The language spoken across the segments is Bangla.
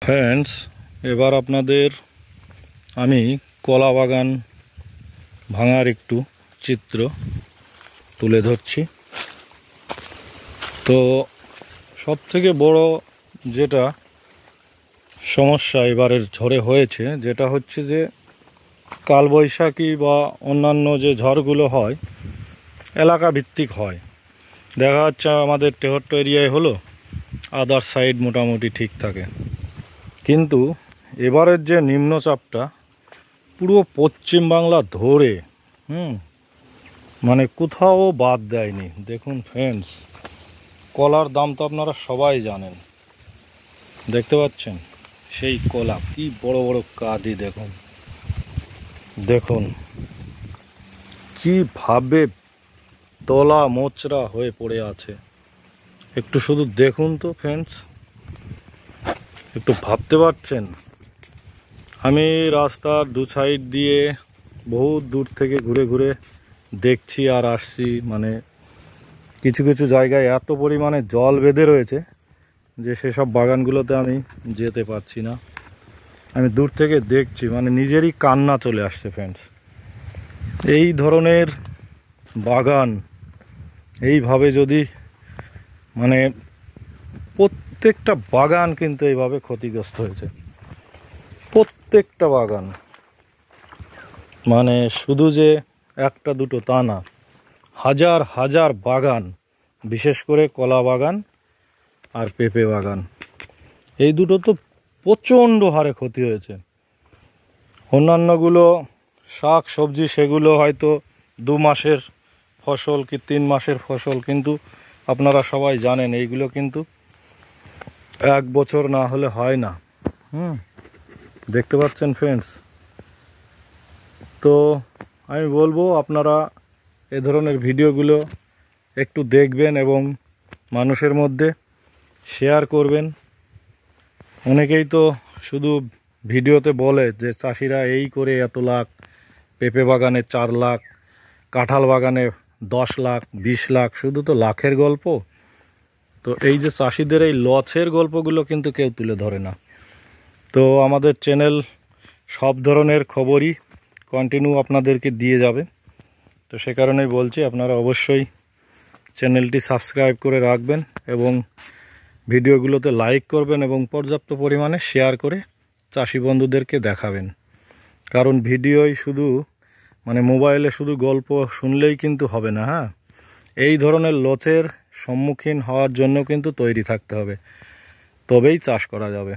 ফ্রেন্ডস, এবার আপনাদের আমি কলা বাগান ভাঙার একটু চিত্র তুলে ধরছি। তো সবথেকে বড় যেটা সমস্যা এবারের ঝড়ে হয়েছে, যেটা হচ্ছে যে কালবৈশাখী বা অন্যান্য যে ঝড়গুলো হয় এলাকা ভিত্তিক হয়। দেখা যাচ্ছে আমাদের তেহট্ট এরিয়ায় হলো, আদার সাইড মোটামুটি ঠিক থাকে, কিন্তু এবারের যে নিম্নচাপটা পুরো পশ্চিম বাংলা ধরে মানে কোথাও বাদ দেয়নি। দেখুন ফ্রেন্ডস, কলার দাম তো আপনারা সবাই জানেন, দেখতে পাচ্ছেন সেই কলা কি বড় বড় কাঁদি। দেখুন দেখুন কিভাবে তলা মোচড়া হয়ে পড়ে আছে। একটু শুধু দেখুন তো ফ্রেন্ডস, একটু ভাবতে পারছেন? আমি রাস্তার দু সাইড দিয়ে বহুত দূর থেকে ঘুরে ঘুরে দেখছি আর আসছি, মানে কিছু কিছু জায়গায় এত পরিমাণে জল বেঁধে রয়েছে যে সেসব বাগানগুলোতে আমি যেতে পারছি না। আমি দূর থেকে দেখছি, মানে নিজেরই কান্না চলে আসছে ফ্রেন্ডস। এই ধরনের বাগান এইভাবে যদি, মানে প্রত্যেকটা বাগান কিন্তু এইভাবে ক্ষতিগ্রস্ত হয়েছে, প্রত্যেকটা বাগান, মানে শুধু যে একটা দুটো তা না, হাজার হাজার বাগান, বিশেষ করে কলা বাগান আর পেঁপে বাগান, এই দুটো তো প্রচণ্ড হারে ক্ষতি হয়েছে। অন্যান্যগুলো শাক সবজি সেগুলো হয়তো 2 মাসের ফসল কি 3 মাসের ফসল, কিন্তু আপনারা সবাই জানেন এইগুলো কিন্তু 1 বছর না হলে হয় না। দেখতে পাচ্ছেন ফ্রেন্ডস। তো আমি বলবো আপনারা এ ধরনের ভিডিওগুলো একটু দেখবেন এবং মানুষের মধ্যে শেয়ার করবেন। অনেকেই তো শুধু ভিডিওতে বলে যে চাষিরা এই করে এত লাখ, পেঁপে বাগানে 4 লাখ, কাঁঠাল বাগানে 10 লাখ 20 লাখ, শুধু তো লাখের গল্প। তো এই যে চাষিদের এই লসের গল্পগুলো কিন্তু কেউ তুলে ধরে না। তো আমাদের চ্যানেল সব ধরনের খবরই কন্টিনিউ আপনাদেরকে দিয়ে যাবে। তো সে কারণেই বলছি আপনারা অবশ্যই চ্যানেলটি সাবস্ক্রাইব করে রাখবেন এবং ভিডিওগুলোতে লাইক করবেন এবং পর্যাপ্ত পরিমাণে শেয়ার করে চাষি বন্ধুদেরকে দেখাবেন। কারণ ভিডিওই শুধু, মানে মোবাইলে শুধু গল্প শুনলেই কিন্তু হবে না। এই ধরনের লসের সম্মুখীন হওয়ার জন্য কিন্তু তৈরি থাকতে হবে, তবেই চাষ করা যাবে।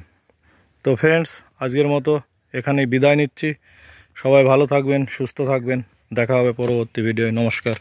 তো ফ্রেন্ডস, আজকের মতো এখানেই বিদায় নিচ্ছি। সবাই ভালো থাকবেন, সুস্থ থাকবেন, দেখা হবে পরবর্তী ভিডিওয়। নমস্কার।